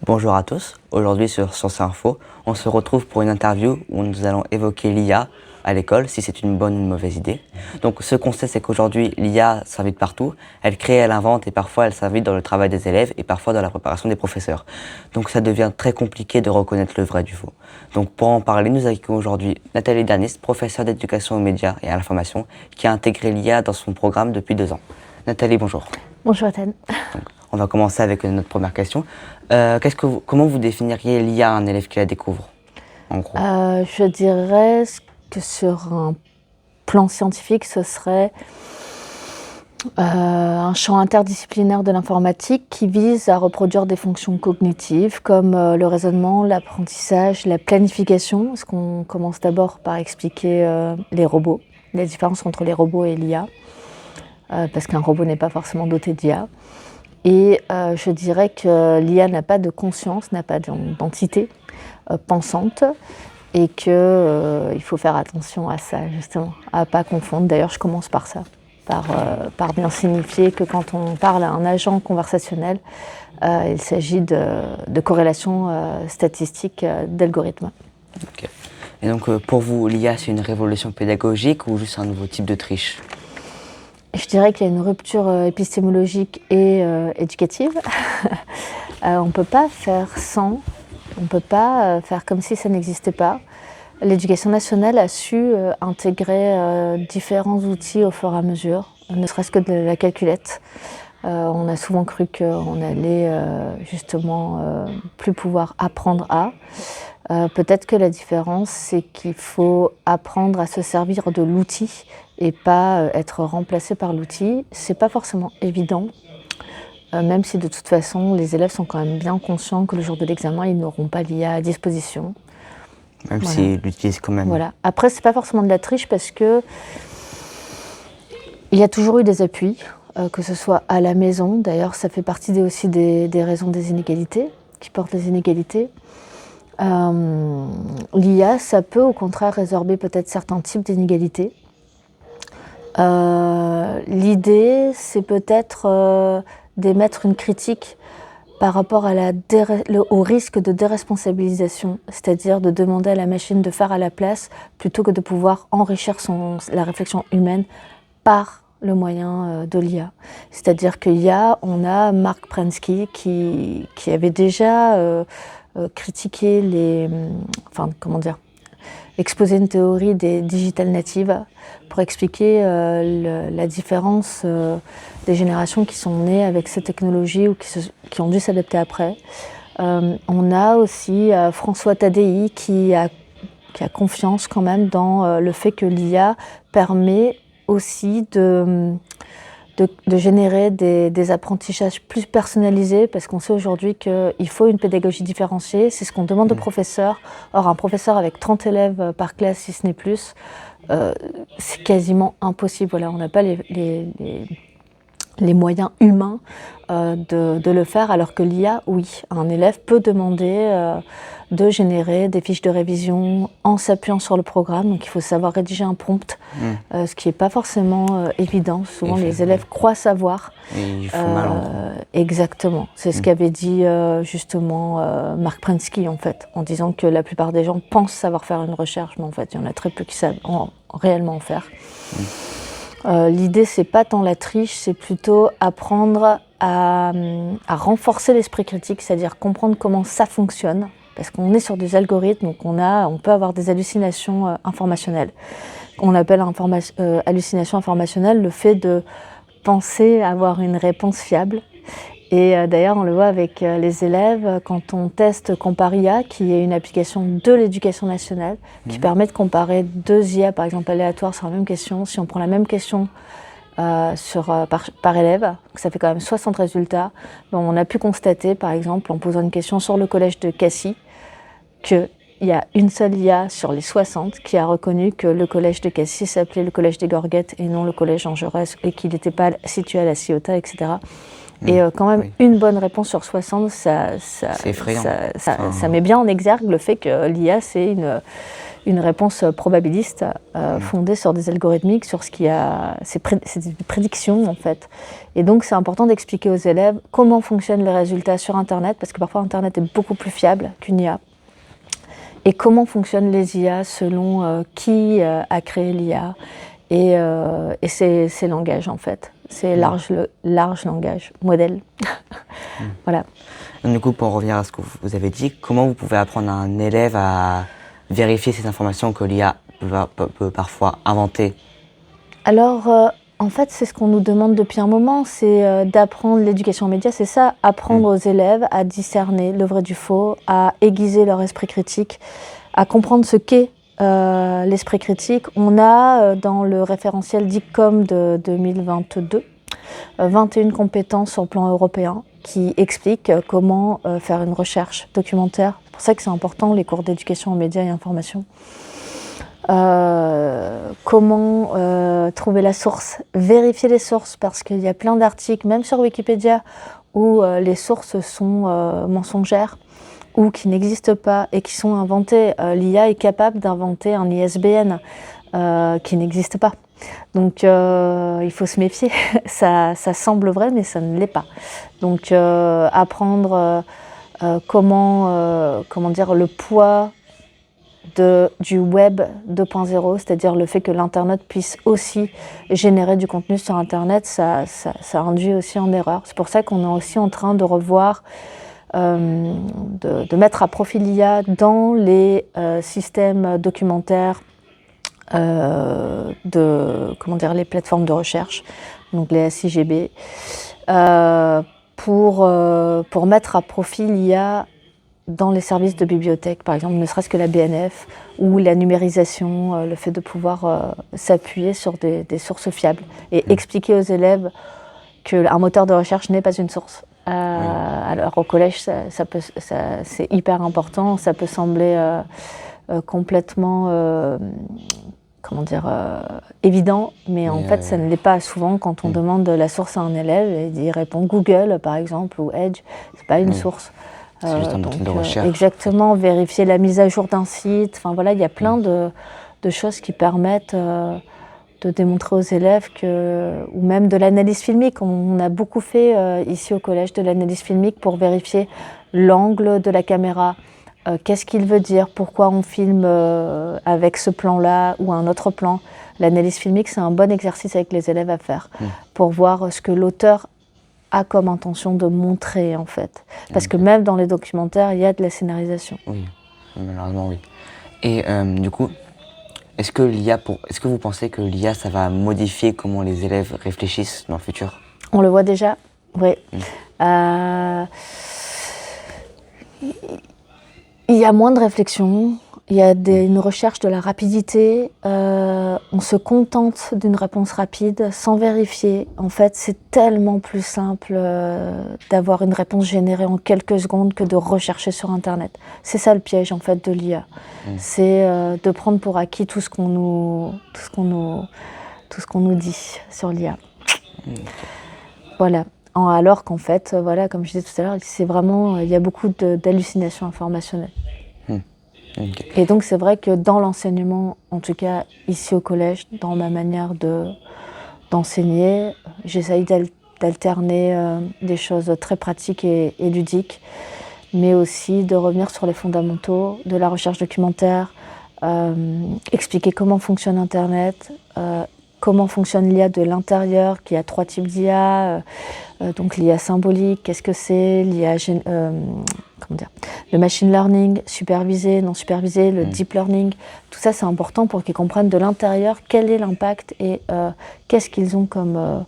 Bonjour à tous, aujourd'hui sur Sciences Info, on se retrouve pour une interview où nous allons évoquer l'IA à l'école, si c'est une bonne ou une mauvaise idée. Donc ce qu'on sait, c'est qu'aujourd'hui l'IA s'invite partout, elle crée, elle invente et parfois elle s'invite dans le travail des élèves et parfois dans la préparation des professeurs. Donc ça devient très compliqué de reconnaître le vrai du faux. Donc pour en parler, nous accueillons aujourd'hui Nathalie Danis, professeure d'éducation aux médias et à l'information, qui a intégré l'IA dans son programme depuis 2 ans. Nathalie, bonjour. Bonjour Ethan. On va commencer avec notre première question. Comment vous définiriez l'IA à un élève qui la découvre, en gros? Je dirais que sur un plan scientifique, ce serait un champ interdisciplinaire de l'informatique qui vise à reproduire des fonctions cognitives comme le raisonnement, l'apprentissage, la planification. Parce qu'on commence d'abord par expliquer les robots, les différences entre les robots et l'IA, parce qu'un robot n'est pas forcément doté d'IA. Et je dirais que l'IA n'a pas de conscience, n'a pas d'entité pensante et qu'il faut faire attention à ça justement, à ne pas confondre. D'ailleurs, je commence par ça, par bien signifier que quand on parle à un agent conversationnel, il s'agit de corrélation statistique d'algorithmes. Okay. Et donc pour vous, l'IA c'est une révolution pédagogique ou juste un nouveau type de triche? Je dirais qu'il y a une rupture épistémologique et éducative. On ne peut pas faire sans, on ne peut pas faire comme si ça n'existait pas. L'éducation nationale a su intégrer différents outils au fur et à mesure, ne serait-ce que de la calculette. On a souvent cru qu'on allait justement plus pouvoir apprendre à. Peut-être que la différence, c'est qu'il faut apprendre à se servir de l'outil et pas être remplacé par l'outil. C'est pas forcément évident, même si de toute façon, les élèves sont quand même bien conscients que le jour de l'examen, ils n'auront pas l'IA à disposition. Même voilà. S'ils l'utilisent quand même. Voilà. Après, c'est pas forcément de la triche parce que il y a toujours eu des appuis, que ce soit à la maison. D'ailleurs, ça fait partie aussi des raisons des inégalités, qui portent les inégalités. L'IA, ça peut au contraire résorber peut-être certains types d'inégalités. L'idée, c'est peut-être d'émettre une critique par rapport à au risque de déresponsabilisation, c'est-à-dire de demander à la machine de faire à la place plutôt que de pouvoir enrichir la réflexion humaine par le moyen de l'IA. C'est-à-dire on a Mark Prensky qui avait déjà critiqué exposer une théorie des digital natives pour expliquer la différence des générations qui sont nées avec ces technologies ou qui ont dû s'adapter après. On a aussi François Tadei qui a confiance quand même dans le fait que l'IA permet aussi de générer des apprentissages plus personnalisés, parce qu'on sait aujourd'hui qu'il faut une pédagogie différenciée, c'est ce qu'on demande aux professeurs. Or, un professeur avec 30 élèves par classe, si ce n'est plus, c'est quasiment impossible. Voilà, on n'a pas les moyens humains de le faire, alors que l'IA, oui, un élève peut demander de générer des fiches de révision en s'appuyant sur le programme. Donc il faut savoir rédiger un prompt, ce qui n'est pas forcément évident. Souvent les élèves croient savoir. Et il faut mal en gros. Exactement. C'est ce qu'avait dit justement Mark Prensky en fait, en disant que la plupart des gens pensent savoir faire une recherche, mais en fait il y en a très peu qui savent réellement en faire. L'idée, c'est pas tant la triche, c'est plutôt apprendre à renforcer l'esprit critique, c'est-à-dire comprendre comment ça fonctionne, parce qu'on est sur des algorithmes, donc on peut avoir des hallucinations informationnelles. On appelle hallucination informationnelle le fait de penser avoir une réponse fiable. Et d'ailleurs, on le voit avec les élèves quand on teste Comparia, qui est une application de l'éducation nationale, qui permet de comparer 2 IA, par exemple aléatoires, sur la même question. Si on prend la même question par élève, ça fait quand même 60 résultats. Bon, on a pu constater, par exemple, en posant une question sur le collège de Cassis, qu'il y a une seule IA sur les 60 qui a reconnu que le collège de Cassis s'appelait le collège des Gorguettes et non le collège Jean Jaurès, et qu'il n'était pas situé à La Ciotat, etc. Et quand même, une bonne réponse sur 60, c'est effrayant. Ça met bien en exergue le fait que l'IA, c'est une réponse probabiliste fondée sur des algorithmiques, sur ce qui a... C'est des prédictions, en fait. Et donc, c'est important d'expliquer aux élèves comment fonctionnent les résultats sur Internet, parce que parfois, Internet est beaucoup plus fiable qu'une IA. Et comment fonctionnent les IA selon qui a créé l'IA et ses langages, en fait. C'est large langage, modèle. Voilà. Du coup, pour revenir à ce que vous avez dit, comment vous pouvez apprendre à un élève à vérifier ces informations que l'IA peut parfois inventer? Alors, en fait, c'est ce qu'on nous demande depuis un moment, c'est d'apprendre l'éducation aux médias, c'est ça, apprendre aux élèves à discerner le vrai du faux, à aiguiser leur esprit critique, à comprendre ce qu'est l'esprit critique. On a dans le référentiel DICOM de 2022 21 compétences sur le plan européen qui expliquent comment faire une recherche documentaire. C'est pour ça que c'est important les cours d'éducation aux médias et information. Comment trouver la source, vérifier les sources, parce qu'il y a plein d'articles, même sur Wikipédia, où les sources sont mensongères ou qui n'existent pas et qui sont inventées. L'IA est capable d'inventer un ISBN qui n'existe pas. Donc il faut se méfier, ça semble vrai mais ça ne l'est pas. Donc apprendre comment dire le poids du web 2.0, c'est-à-dire le fait que l'Internet puisse aussi générer du contenu sur Internet, ça induit aussi en erreur. C'est pour ça qu'on est aussi en train de revoir, de mettre à profit l'IA dans les systèmes documentaires, les plateformes de recherche, donc les SIGB, pour mettre à profit l'IA dans les services de bibliothèque, par exemple, ne serait-ce que la BNF, ou la numérisation, le fait de pouvoir s'appuyer sur des sources fiables et expliquer aux élèves qu'un moteur de recherche n'est pas une source. Alors au collège, c'est hyper important, ça peut sembler complètement évident, mais en fait ça ne l'est pas. Souvent quand on demande la source à un élève et il répond Google par exemple ou Edge, c'est pas une source. C'est juste un moteur de recherche. Exactement, vérifier la mise à jour d'un site, enfin voilà, il y a plein de choses qui permettent de démontrer aux élèves ou même de l'analyse filmique. On a beaucoup fait ici au collège de l'analyse filmique pour vérifier l'angle de la caméra, qu'est-ce qu'il veut dire, pourquoi on filme avec ce plan-là ou un autre plan. L'analyse filmique, c'est un bon exercice avec les élèves à faire pour voir ce que l'auteur a comme intention de montrer, en fait. Parce que même dans les documentaires, il y a de la scénarisation. Oui, malheureusement, oui. Et du coup, est-ce que vous pensez que l'IA, ça va modifier comment les élèves réfléchissent dans le futur? On le voit déjà, oui. Il y a moins de réflexion, il y a une recherche de la rapidité, on se contente d'une réponse rapide sans vérifier. En fait, c'est tellement plus simple d'avoir une réponse générée en quelques secondes que de rechercher sur Internet. C'est ça le piège en fait de l'IA. C'est de prendre pour acquis tout ce qu'on nous dit sur l'IA. Voilà. Alors qu'en fait, voilà, comme je disais tout à l'heure, c'est vraiment, il y a beaucoup d'hallucinations informationnelles. Okay. Et donc c'est vrai que dans l'enseignement, en tout cas ici au collège, dans ma manière d'enseigner, j'essaye d'alterner des choses très pratiques et ludiques, mais aussi de revenir sur les fondamentaux de la recherche documentaire, expliquer comment fonctionne Internet, comment fonctionne l'IA de l'intérieur, qu'il y a 3 types d'IA, donc l'IA symbolique, qu'est-ce que c'est, l'IA, le machine learning, supervisé, non supervisé, le deep learning, tout ça c'est important pour qu'ils comprennent de l'intérieur quel est l'impact et qu'est-ce qu'ils ont comme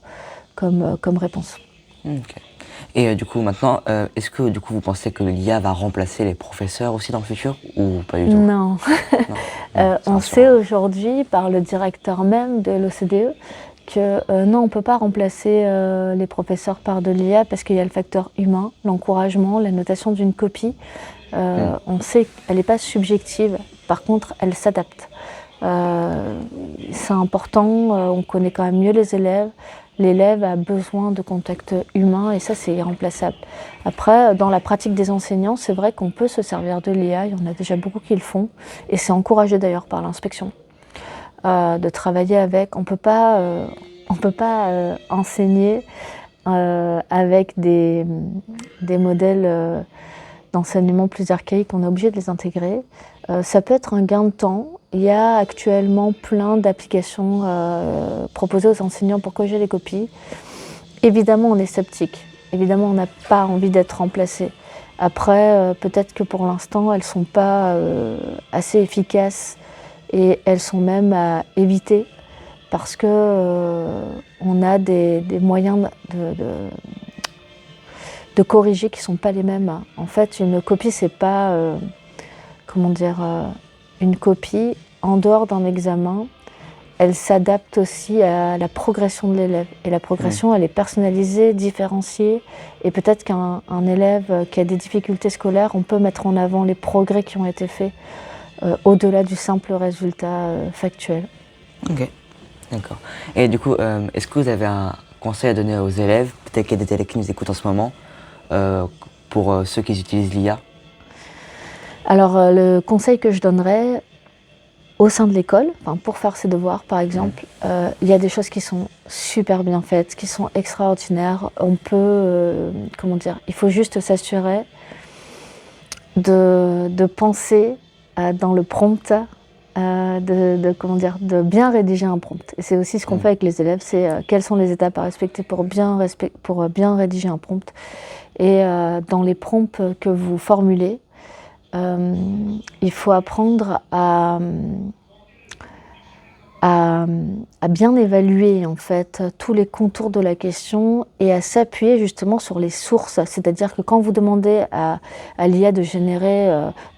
réponse. Okay. Et du coup maintenant, est-ce que du coup vous pensez que l'IA va remplacer les professeurs aussi dans le futur ou pas du tout? Non. On sait aujourd'hui par le directeur même de l'OCDE que non, on ne peut pas remplacer les professeurs par de l'IA parce qu'il y a le facteur humain, l'encouragement, la notation d'une copie. On sait qu'elle n'est pas subjective, par contre elle s'adapte. C'est important, on connaît quand même mieux les élèves. l'élève a besoin de contact humain et ça, c'est irremplaçable. Après, dans la pratique des enseignants, c'est vrai qu'on peut se servir de l'IA, il y en a déjà beaucoup qui le font, et c'est encouragé d'ailleurs par l'inspection, de travailler avec. On ne peut pas enseigner avec des modèles d'enseignement plus archaïques, on est obligé de les intégrer. Ça peut être un gain de temps. Il y a actuellement plein d'applications proposées aux enseignants pour corriger les copies. Évidemment, on est sceptique. Évidemment, on n'a pas envie d'être remplacé. Après, peut-être que pour l'instant, elles ne sont pas assez efficaces et elles sont même à éviter parce que on a des moyens de corriger qui ne sont pas les mêmes. En fait, une copie, c'est pas, une copie en dehors d'un examen, elle s'adapte aussi à la progression de l'élève. Et la progression, elle est personnalisée, différenciée. Et peut-être qu'un élève qui a des difficultés scolaires, on peut mettre en avant les progrès qui ont été faits au-delà du simple résultat factuel. Ok, d'accord. Et du coup, est-ce que vous avez un conseil à donner aux élèves, peut-être qu'il y a des élèves qui nous écoutent en ce moment, pour ceux qui utilisent l'IA? Alors, le conseil que je donnerais au sein de l'école, pour faire ses devoirs par exemple, il y a des choses qui sont super bien faites, qui sont extraordinaires. On peut, il faut juste s'assurer de penser dans le prompt, de bien rédiger un prompt. Et c'est aussi ce qu'on fait avec les élèves, c'est quelles sont les étapes à respecter pour bien rédiger un prompt. Et dans les prompts que vous formulez, il faut apprendre à bien évaluer en fait tous les contours de la question et à s'appuyer justement sur les sources. C'est-à-dire que quand vous demandez à l'IA de générer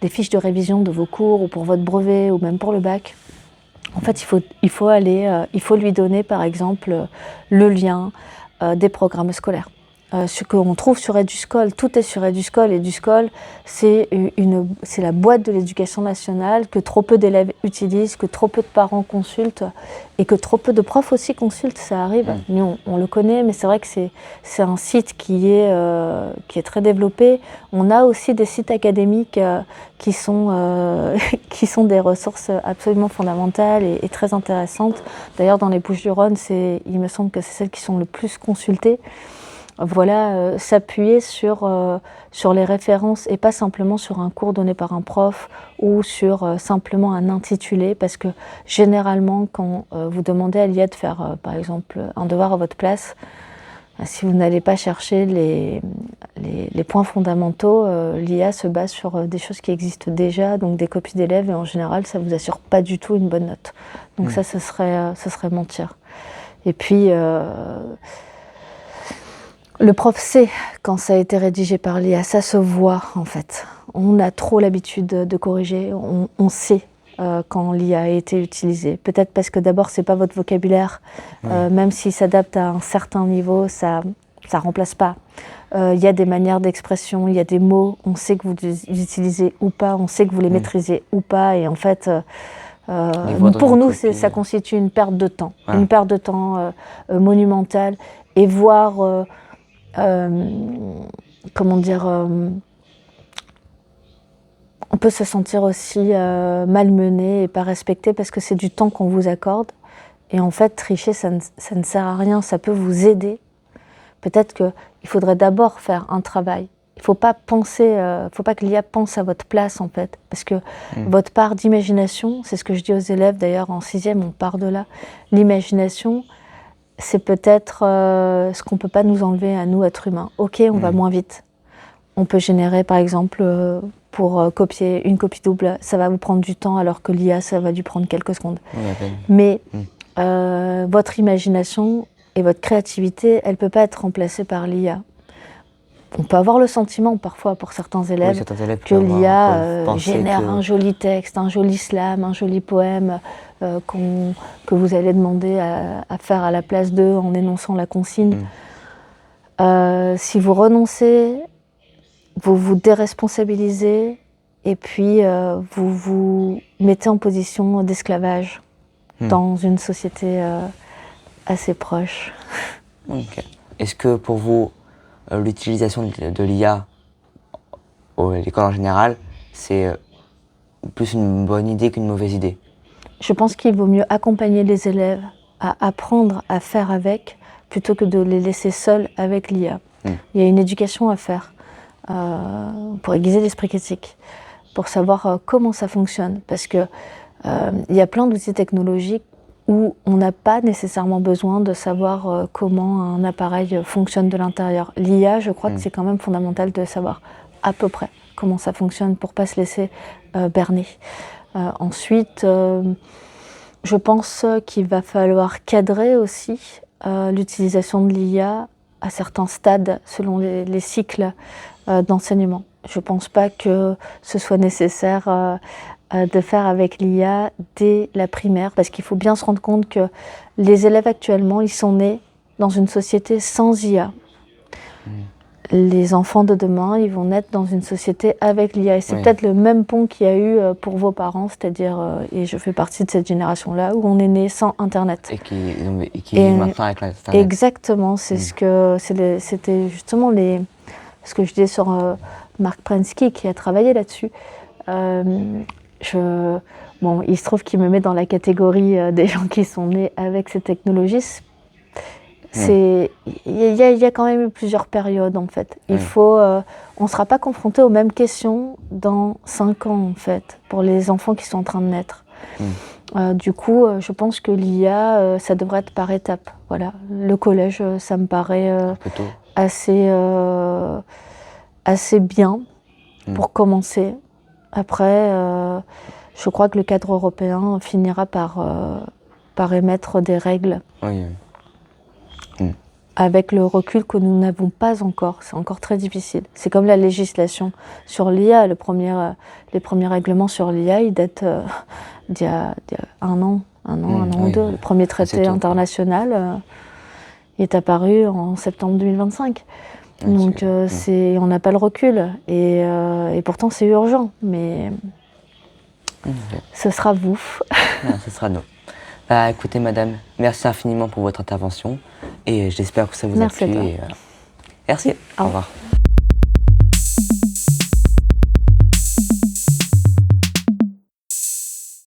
des fiches de révision de vos cours ou pour votre brevet ou même pour le bac, en fait il faut lui donner par exemple le lien des programmes scolaires. Ce qu'on trouve sur EduScol, tout est sur EduScol. EduScol, c'est la boîte de l'éducation nationale que trop peu d'élèves utilisent, que trop peu de parents consultent et que trop peu de profs aussi consultent, ça arrive. Nous, on le connaît, mais c'est vrai que c'est un site qui est très développé. On a aussi des sites académiques qui sont des ressources absolument fondamentales et très intéressantes. D'ailleurs, dans les Bouches-du-Rhône, il me semble que c'est celles qui sont le plus consultées. Voilà, s'appuyer sur les références et pas simplement sur un cours donné par un prof ou sur simplement un intitulé, parce que généralement quand vous demandez à l'IA de faire par exemple un devoir à votre place, si vous n'allez pas chercher les points fondamentaux, l'IA se base sur des choses qui existent déjà, donc des copies d'élèves, et en général ça ne vous assure pas du tout une bonne note. Donc ça, ce serait mentir. Et puis le prof sait quand ça a été rédigé par l'IA, ça se voit en fait. On a trop l'habitude de corriger, on sait quand l'IA a été utilisée. Peut-être parce que d'abord c'est pas votre vocabulaire, même s'il s'adapte à un certain niveau, ça remplace pas. Il y a des manières d'expression, il y a des mots, on sait que vous les utilisez ou pas, on sait que vous les maîtrisez ou pas, et en fait pour nous ça constitue une perte de temps, une perte de temps monumentale, et voire on peut se sentir aussi malmené et pas respecté parce que c'est du temps qu'on vous accorde. Et en fait, tricher, ça ne sert à rien, ça peut vous aider. Peut-être qu'il faudrait d'abord faire un travail. Il ne faut pas que l'IA pense à votre place en fait, parce que votre part d'imagination, c'est ce que je dis aux élèves d'ailleurs en 6e, on part de là. L'imagination, c'est peut-être ce qu'on ne peut pas nous enlever à nous, êtres humains. Ok, on va moins vite. On peut générer, par exemple, pour copier une copie double, ça va vous prendre du temps, alors que l'IA, ça va lui prendre quelques secondes. Mais votre imagination et votre créativité, elle ne peut pas être remplacée par l'IA. On peut avoir le sentiment, parfois, pour certains élèves que l'IA génère un joli texte, un joli slam, un joli poème que vous allez demander à faire à la place d'eux en énonçant la consigne. Si vous renoncez, vous vous déresponsabilisez et puis vous vous mettez en position d'esclavage dans une société assez proche. Ok. Est-ce que pour vous, l'utilisation de l'IA à l'école en général, c'est plus une bonne idée qu'une mauvaise idée? Je pense qu'il vaut mieux accompagner les élèves à apprendre à faire avec plutôt que de les laisser seuls avec l'IA. Il y a une éducation à faire pour aiguiser l'esprit critique, pour savoir comment ça fonctionne. Parce que il y a plein d'outils technologiques où on n'a pas nécessairement besoin de savoir comment un appareil fonctionne de l'intérieur. L'IA, je crois que c'est quand même fondamental de savoir à peu près comment ça fonctionne pour ne pas se laisser berner. Ensuite, je pense qu'il va falloir cadrer aussi l'utilisation de l'IA à certains stades selon les cycles d'enseignement. Je ne pense pas que ce soit nécessaire de faire avec l'IA dès la primaire, parce qu'il faut bien se rendre compte que les élèves actuellement, ils sont nés dans une société sans IA. Les enfants de demain, ils vont naître dans une société avec l'IA. Et c'est peut-être le même pont qu'il y a eu pour vos parents, c'est-à-dire, et je fais partie de cette génération-là, où on est né sans Internet. Et qui vit maintenant avec l'Internet. Exactement, c'était justement ce que je disais sur Marc Prensky, qui a travaillé là-dessus. Bon, il se trouve qu'il me met dans la catégorie des gens qui sont nés avec ces technologies. Il y a quand même eu plusieurs périodes en fait. On ne sera pas confronté aux mêmes questions dans 5 ans en fait, pour les enfants qui sont en train de naître. Du coup, je pense que l'IA, ça devrait être par étapes. Voilà. Le collège, ça me paraît assez bien pour commencer. Après, je crois que le cadre européen finira par émettre des règles. Avec le recul que nous n'avons pas encore. C'est encore très difficile. C'est comme la législation sur l'IA. Les premiers règlements sur l'IA, ils datent d'il y a un an ou deux. Le premier traité international est apparu en septembre 2025. Donc on n'a pas le recul. Et pourtant, c'est urgent. Mais ce sera vous. Ce sera nous. Écoutez, madame, merci infiniment pour votre intervention et j'espère que ça vous a plu. Merci. Au revoir.